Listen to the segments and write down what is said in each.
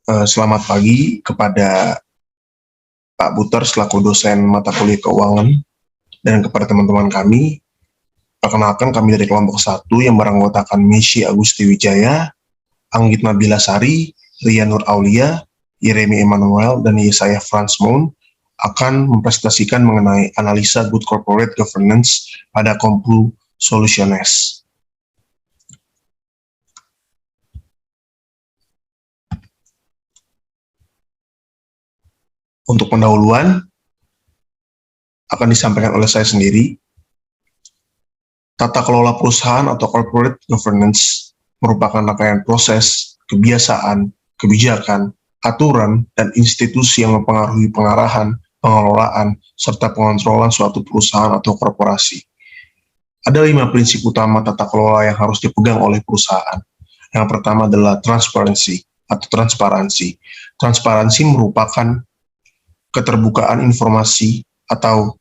Selamat pagi kepada Pak Buter selaku dosen mata kuliah keuangan dan kepada teman-teman kami. Perkenalkan, kami dari kelompok 1 yang beranggotakan Messi Agusti Wijaya, Anggit Nabila Sari, Ria Nur Aulia, Yeremi Emmanuel, dan Yesaya Franz Moon akan mempresentasikan mengenai analisa good corporate governance pada Compu Solutiones. Untuk pendahuluan akan disampaikan oleh saya sendiri. Tata kelola perusahaan atau corporate governance merupakan rangkaian proses, kebiasaan, kebijakan, aturan, dan institusi yang mempengaruhi pengarahan, pengelolaan, serta pengontrolan suatu perusahaan atau korporasi. Ada 5 prinsip utama tata kelola yang harus dipegang oleh perusahaan. Yang pertama adalah transparansi atau transparansi. Transparansi merupakan keterbukaan informasi atau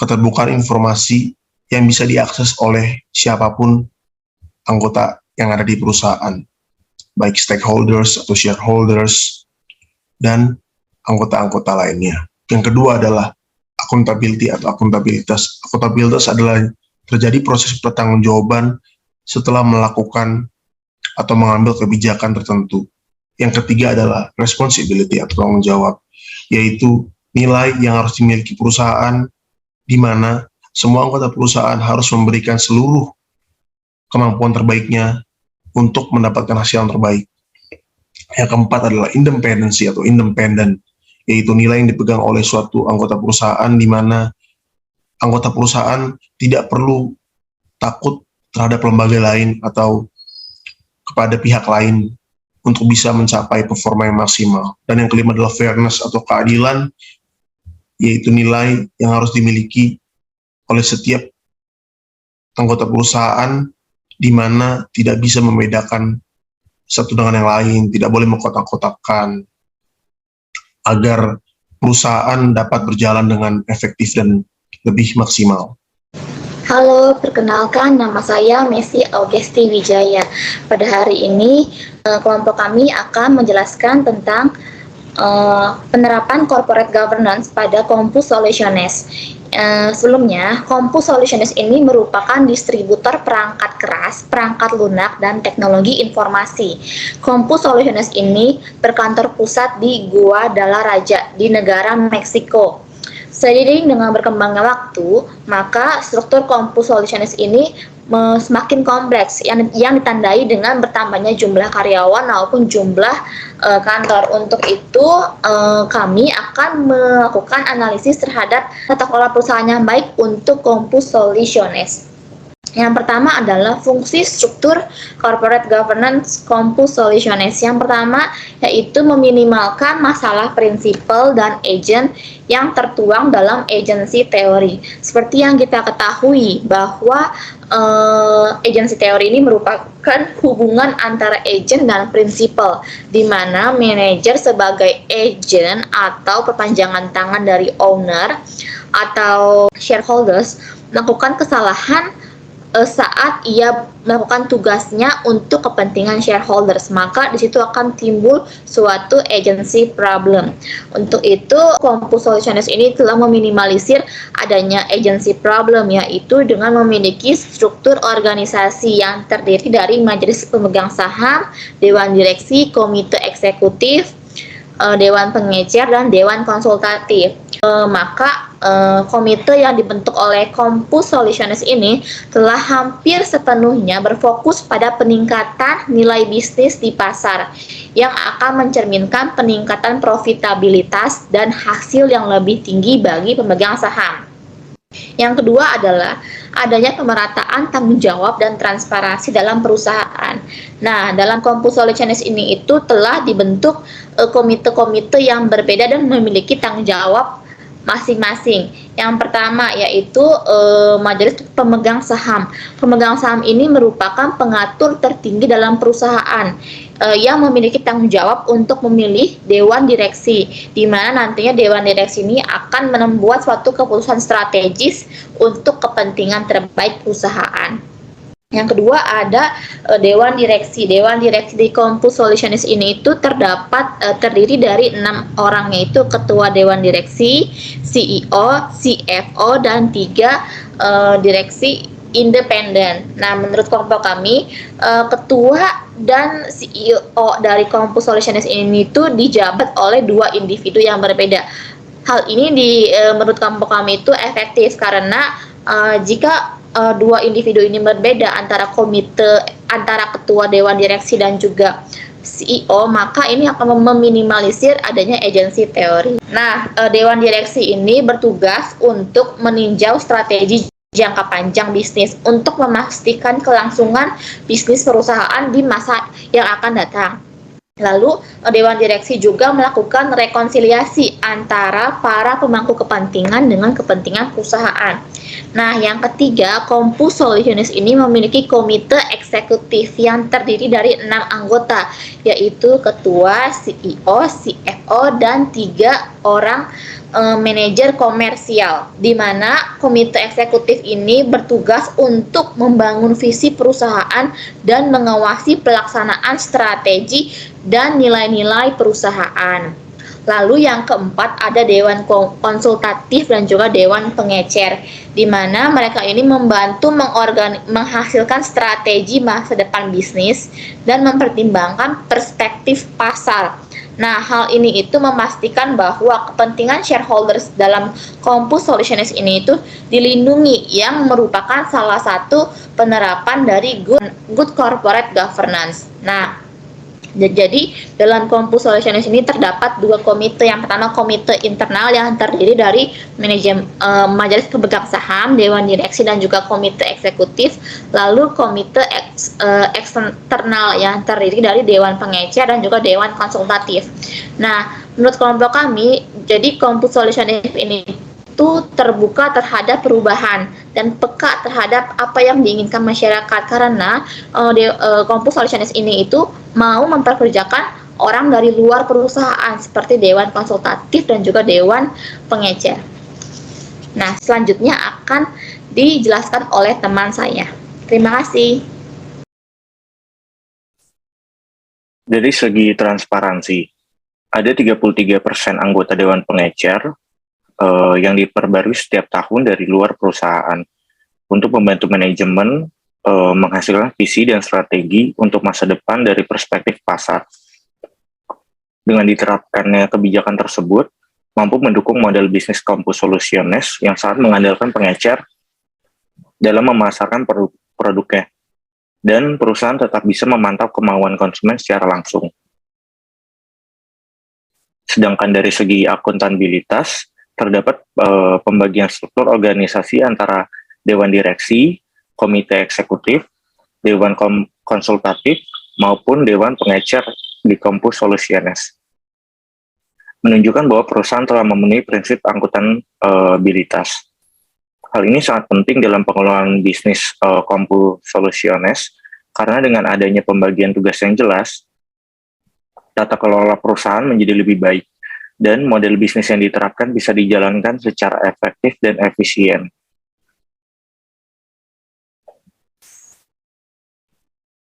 keterbukaan informasi yang bisa diakses oleh siapapun anggota yang ada di perusahaan, baik stakeholders atau shareholders dan anggota-anggota lainnya. Yang kedua adalah accountability atau akuntabilitas. Akuntabilitas adalah terjadi proses pertanggungjawaban setelah melakukan atau mengambil kebijakan tertentu. Yang ketiga adalah responsibility atau tanggung jawab, yaitu nilai yang harus dimiliki perusahaan, di mana semua anggota perusahaan harus memberikan seluruh kemampuan terbaiknya untuk mendapatkan hasil yang terbaik. Yang keempat adalah independensi atau independen, yaitu nilai yang dipegang oleh suatu anggota perusahaan, di mana anggota perusahaan tidak perlu takut terhadap lembaga lain atau kepada pihak lain untuk bisa mencapai performa yang maksimal. Dan yang kelima adalah fairness atau keadilan, yaitu nilai yang harus dimiliki oleh setiap anggota perusahaan, di mana tidak bisa membedakan satu dengan yang lain, tidak boleh mengkotak-kotakkan, agar perusahaan dapat berjalan dengan efektif dan lebih maksimal. Halo, perkenalkan nama saya Messi Augesti Wijaya. Pada hari ini kelompok kami akan menjelaskan tentang penerapan corporate governance pada Compu Solutiones. Sebelumnya, Compu Solutiones ini merupakan distributor perangkat keras, perangkat lunak, dan teknologi informasi. Compu Solutiones ini berkantor pusat di Guadalajara di negara Meksiko. Seiring dengan berkembangnya waktu, maka struktur Compu Solutiones ini semakin kompleks yang ditandai dengan bertambahnya jumlah karyawan maupun jumlah kantor. Untuk itu, kami akan melakukan analisis terhadap tata kelola perusahaan yang baik untuk Compu Solutiones. Yang pertama adalah fungsi struktur corporate governance Compu Solutiones. Yang pertama yaitu meminimalkan masalah prinsipal dan agent yang tertuang dalam agency teori. Seperti yang kita ketahui bahwa agency teori ini merupakan hubungan antara agent dan prinsipal, di mana manajer sebagai agent atau perpanjangan tangan dari owner atau shareholders melakukan kesalahan saat ia melakukan tugasnya untuk kepentingan shareholders, maka di situ akan timbul suatu agency problem. Untuk itu, Compu Solutiones ini telah meminimalisir adanya agency problem, yaitu dengan memiliki struktur organisasi yang terdiri dari majelis pemegang saham, dewan direksi, komite eksekutif, dewan pengecer, dan dewan konsultatif. Komite yang dibentuk oleh Compu Solutiones ini telah hampir sepenuhnya berfokus pada peningkatan nilai bisnis di pasar yang akan mencerminkan peningkatan profitabilitas dan hasil yang lebih tinggi bagi pemegang saham. Yang kedua adalah adanya pemerataan tanggung jawab dan transparansi dalam perusahaan. Nah, dalam Compu Solutiones ini itu telah dibentuk komite-komite yang berbeda dan memiliki tanggung jawab masing-masing. Yang pertama yaitu majelis pemegang saham. Pemegang saham ini merupakan pengatur tertinggi dalam perusahaan yang memiliki tanggung jawab untuk memilih dewan direksi, di mana nantinya dewan direksi ini akan membuat suatu keputusan strategis untuk kepentingan terbaik perusahaan. Yang kedua ada Dewan Direksi. Dewan Direksi di Compus Solutionist ini itu terdiri dari 6 orang, yaitu Ketua Dewan Direksi, CEO, CFO, dan 3 direksi independen. Nah, menurut kelompok kami, Ketua dan CEO dari Compus Solutionist ini itu dijabat oleh 2 individu yang berbeda. Hal ini menurut kelompok kami itu efektif karena jika 2 individu ini berbeda antara ketua dewan direksi dan juga CEO, maka ini akan meminimalisir adanya agensi teori. Nah, dewan direksi ini bertugas untuk meninjau strategi jangka panjang bisnis untuk memastikan kelangsungan bisnis perusahaan di masa yang akan datang. Lalu, Dewan Direksi juga melakukan rekonsiliasi antara para pemangku kepentingan dengan kepentingan perusahaan. Nah, yang ketiga, Compus Solutionist ini memiliki komite eksekutif yang terdiri dari 6 anggota, yaitu ketua, CEO, CFO, dan 3 orang manajer komersial, di mana komite eksekutif ini bertugas untuk membangun visi perusahaan dan mengawasi pelaksanaan strategi dan nilai-nilai perusahaan. Lalu yang keempat ada dewan konsultatif dan juga dewan pengecer, di mana mereka ini membantu menghasilkan strategi masa depan bisnis dan mempertimbangkan perspektif pasar. Nah, hal ini itu memastikan bahwa kepentingan shareholders dalam Compus Solutionist ini itu dilindungi, yang merupakan salah satu penerapan dari good corporate governance. Nah, jadi dalam Compus Solutionist ini terdapat 2 komite. Yang pertama komite internal yang terdiri dari majelis pemegang saham, dewan direksi, dan juga komite eksekutif. Lalu komite eksternal yang terdiri dari dewan pengecer dan juga dewan konsultatif. Nah, menurut kelompok kami, jadi Compus Solutionist ini itu terbuka terhadap perubahan dan peka terhadap apa yang diinginkan masyarakat, karena Compus Solutionist ini itu mau memperkerjakan orang dari luar perusahaan seperti dewan konsultatif dan juga dewan pengecer. Nah, selanjutnya akan dijelaskan oleh teman saya. Terima kasih. Dari segi transparansi, ada 33% anggota dewan pengecer yang diperbarui setiap tahun dari luar perusahaan untuk membantu manajemen menghasilkan visi dan strategi untuk masa depan dari perspektif pasar. Dengan diterapkannya kebijakan tersebut, mampu mendukung model bisnis Compus Solutionist yang sangat mengandalkan pengecer dalam memasarkan produknya, dan perusahaan tetap bisa memantau kemauan konsumen secara langsung. Sedangkan dari segi akuntabilitas, terdapat pembagian struktur organisasi antara dewan direksi, komite eksekutif, dewan konsultatif, maupun dewan pengecer di Compus Solutionist. Menunjukkan bahwa perusahaan telah memenuhi prinsip akuntabilitas. Hal ini sangat penting dalam pengelolaan bisnis Compus Solutionist, karena dengan adanya pembagian tugas yang jelas, tata kelola perusahaan menjadi lebih baik, dan model bisnis yang diterapkan bisa dijalankan secara efektif dan efisien.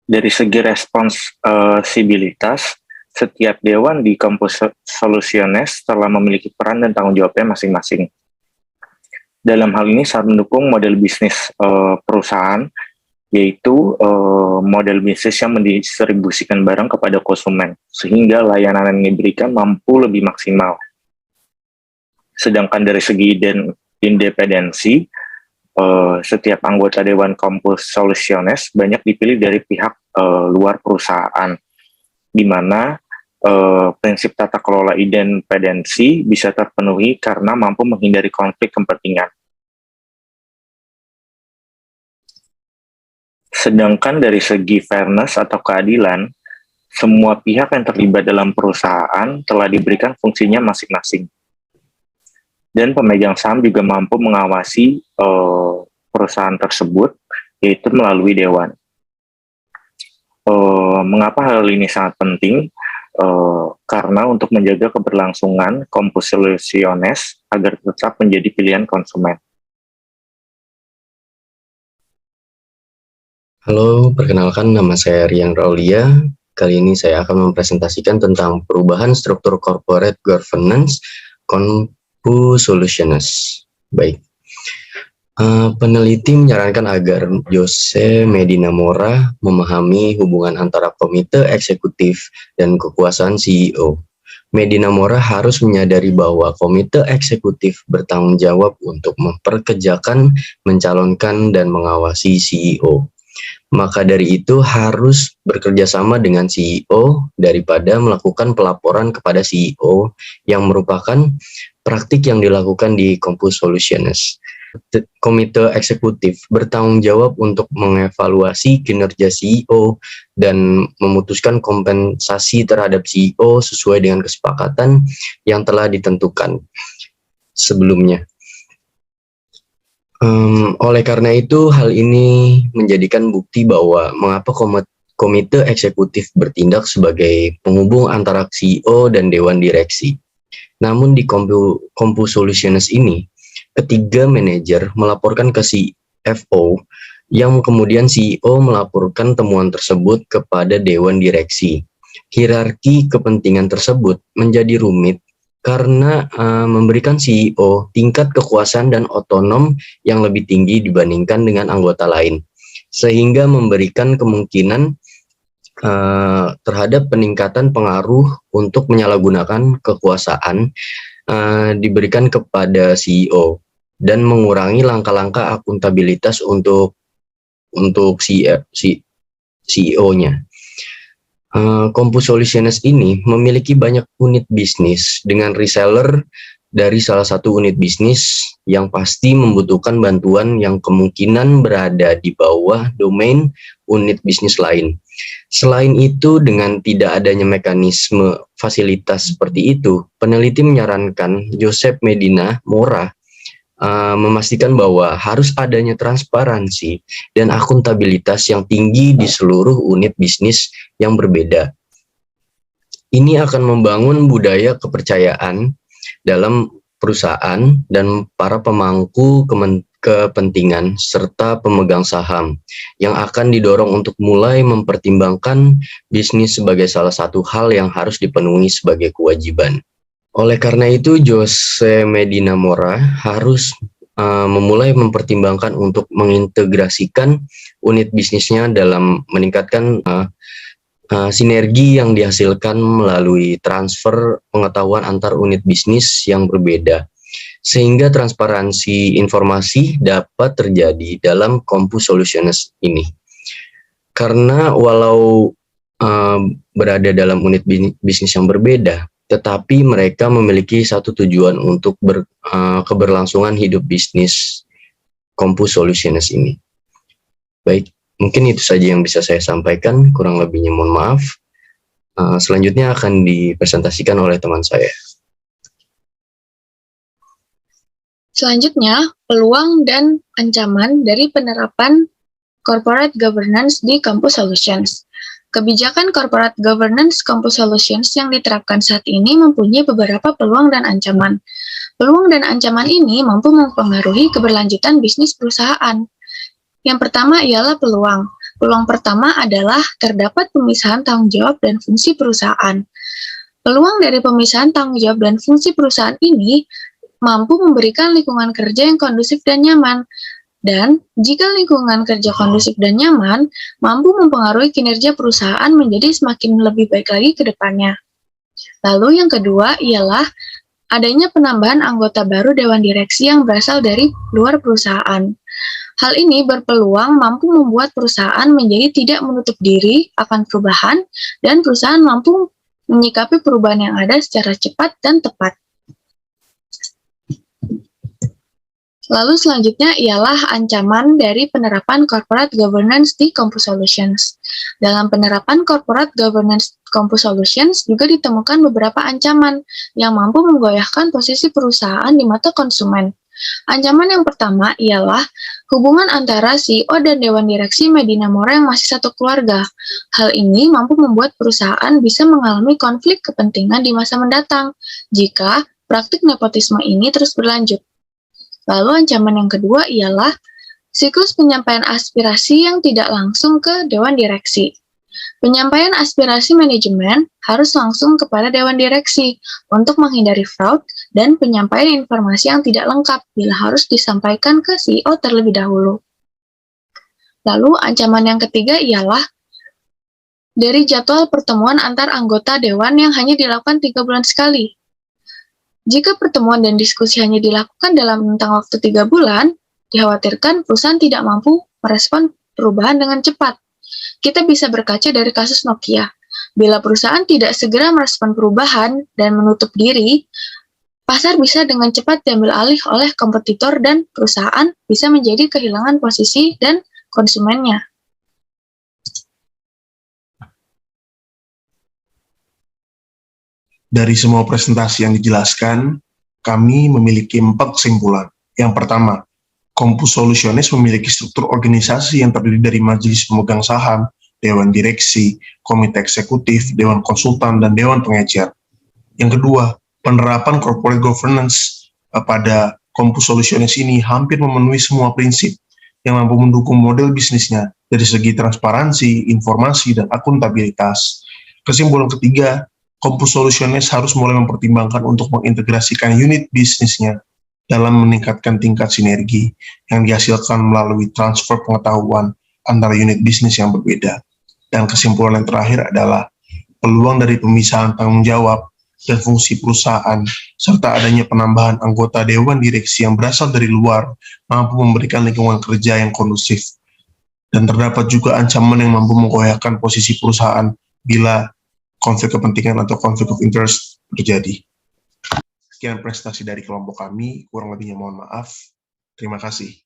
Dari segi responsibilitas, setiap dewan di Compus Solutionist telah memiliki peran dan tanggung jawabnya masing-masing. Dalam hal ini sangat mendukung model bisnis perusahaan, yaitu model bisnis yang mendistribusikan barang kepada konsumen, sehingga layanan yang diberikan mampu lebih maksimal. Sedangkan dari segi independensi, setiap anggota Dewan Compus Solutionist banyak dipilih dari pihak luar perusahaan, di mana prinsip tata kelola independensi bisa terpenuhi karena mampu menghindari konflik kepentingan. Sedangkan dari segi fairness atau keadilan, semua pihak yang terlibat dalam perusahaan telah diberikan fungsinya masing-masing. Dan pemegang saham juga mampu mengawasi perusahaan tersebut, yaitu melalui dewan. Mengapa hal ini sangat penting? Karena untuk menjaga keberlangsungan Compus Solutionist agar tetap menjadi pilihan konsumen. Halo, perkenalkan nama saya Rian Raulia. Kali ini saya akan mempresentasikan tentang perubahan struktur corporate governance Compu Solutions. Baik. Peneliti menyarankan agar Jose Medina Mora memahami hubungan antara komite eksekutif dan kekuasaan CEO. Medina Mora harus menyadari bahwa komite eksekutif bertanggung jawab untuk memperkerjakan, mencalonkan, dan mengawasi CEO. Maka dari itu harus bekerja sama dengan CEO daripada melakukan pelaporan kepada CEO yang merupakan praktik yang dilakukan di Compu Solutions. Komite eksekutif bertanggung jawab untuk mengevaluasi kinerja CEO dan memutuskan kompensasi terhadap CEO sesuai dengan kesepakatan yang telah ditentukan sebelumnya. Oleh karena itu, hal ini menjadikan bukti bahwa mengapa komite eksekutif bertindak sebagai penghubung antara CEO dan dewan direksi. Namun di Compu Solutions ini, ketiga manajer melaporkan ke CFO, yang kemudian CEO melaporkan temuan tersebut kepada dewan direksi. Hierarki kepentingan tersebut menjadi rumit karena memberikan CEO tingkat kekuasaan dan otonom yang lebih tinggi dibandingkan dengan anggota lain, sehingga memberikan kemungkinan terhadap peningkatan pengaruh untuk menyalahgunakan kekuasaan diberikan kepada CEO dan mengurangi langkah-langkah akuntabilitas untuk CEO-nya. Compu Solutions ini memiliki banyak unit bisnis dengan reseller dari salah satu unit bisnis yang pasti membutuhkan bantuan yang kemungkinan berada di bawah domain unit bisnis lain. Selain itu, dengan tidak adanya mekanisme fasilitas seperti itu, peneliti menyarankan Joseph Medina Mora memastikan bahwa harus adanya transparansi dan akuntabilitas yang tinggi di seluruh unit bisnis yang berbeda. Ini akan membangun budaya kepercayaan dalam perusahaan dan para pemangku kepentingan serta pemegang saham yang akan didorong untuk mulai mempertimbangkan bisnis sebagai salah satu hal yang harus dipenuhi sebagai kewajiban. Oleh karena itu, Jose Medina Mora harus memulai mempertimbangkan untuk mengintegrasikan unit bisnisnya dalam meningkatkan sinergi yang dihasilkan melalui transfer pengetahuan antar unit bisnis yang berbeda, sehingga transparansi informasi dapat terjadi dalam Compu Solutions ini. Karena walau berada dalam unit bisnis yang berbeda, tetapi mereka memiliki satu tujuan untuk keberlangsungan hidup bisnis Compu Solutions ini. Baik, mungkin itu saja yang bisa saya sampaikan, kurang lebihnya mohon maaf. Selanjutnya akan dipresentasikan oleh teman saya. Selanjutnya, peluang dan ancaman dari penerapan corporate governance di Compu Solutions. Kebijakan corporate governance Compu Solutions yang diterapkan saat ini mempunyai beberapa peluang dan ancaman. Peluang dan ancaman ini mampu mempengaruhi keberlanjutan bisnis perusahaan. Yang pertama ialah peluang. Peluang pertama adalah terdapat pemisahan tanggung jawab dan fungsi perusahaan. Peluang dari pemisahan tanggung jawab dan fungsi perusahaan ini mampu memberikan lingkungan kerja yang kondusif dan nyaman. Dan jika lingkungan kerja kondusif dan nyaman, mampu mempengaruhi kinerja perusahaan menjadi semakin lebih baik lagi ke depannya. Lalu yang kedua ialah adanya penambahan anggota baru dewan direksi yang berasal dari luar perusahaan. Hal ini berpeluang mampu membuat perusahaan menjadi tidak menutup diri akan perubahan dan perusahaan mampu menyikapi perubahan yang ada secara cepat dan tepat. Lalu selanjutnya ialah ancaman dari penerapan corporate governance di Compu Solutions. Dalam penerapan corporate governance Compu Solutions juga ditemukan beberapa ancaman yang mampu menggoyahkan posisi perusahaan di mata konsumen. Ancaman yang pertama ialah hubungan antara CEO dan Dewan Direksi Medina Mora yang masih satu keluarga. Hal ini mampu membuat perusahaan bisa mengalami konflik kepentingan di masa mendatang jika praktik nepotisme ini terus berlanjut. Lalu ancaman yang kedua ialah Siklus penyampaian aspirasi yang tidak langsung ke Dewan Direksi. Penyampaian aspirasi manajemen harus langsung kepada Dewan Direksi untuk menghindari fraud dan penyampaian informasi yang tidak lengkap bila harus disampaikan ke CEO terlebih dahulu. Lalu ancaman yang ketiga ialah dari jadwal pertemuan antar anggota Dewan yang hanya dilakukan 3 bulan sekali. Jika pertemuan dan diskusi hanya dilakukan dalam rentang waktu 3 bulan, dikhawatirkan perusahaan tidak mampu merespon perubahan dengan cepat. Kita bisa berkaca dari kasus Nokia. Bila perusahaan tidak segera merespon perubahan dan menutup diri, pasar bisa dengan cepat diambil alih oleh kompetitor dan perusahaan bisa menjadi kehilangan posisi dan konsumennya. Dari semua presentasi yang dijelaskan, kami memiliki 4 kesimpulan. Yang pertama, Compus Solutiones memiliki struktur organisasi yang terdiri dari majelis pemegang saham, dewan direksi, komite eksekutif, dewan konsultan, dan dewan pengecer. Yang kedua, penerapan corporate governance pada Compus Solutiones ini hampir memenuhi semua prinsip yang mampu mendukung model bisnisnya dari segi transparansi, informasi, dan akuntabilitas. Kesimpulan ketiga, Compus Solutiones harus mulai mempertimbangkan untuk mengintegrasikan unit bisnisnya dalam meningkatkan tingkat sinergi yang dihasilkan melalui transfer pengetahuan antara unit bisnis yang berbeda. Dan kesimpulan yang terakhir adalah peluang dari pemisahan tanggung jawab dan fungsi perusahaan, serta adanya penambahan anggota dewan direksi yang berasal dari luar, mampu memberikan lingkungan kerja yang kondusif. Dan terdapat juga ancaman yang mampu menggoyahkan posisi perusahaan bila konflik kepentingan atau konflik of interest terjadi. Sekian prestasi dari kelompok kami, kurang lebihnya mohon maaf. Terima kasih.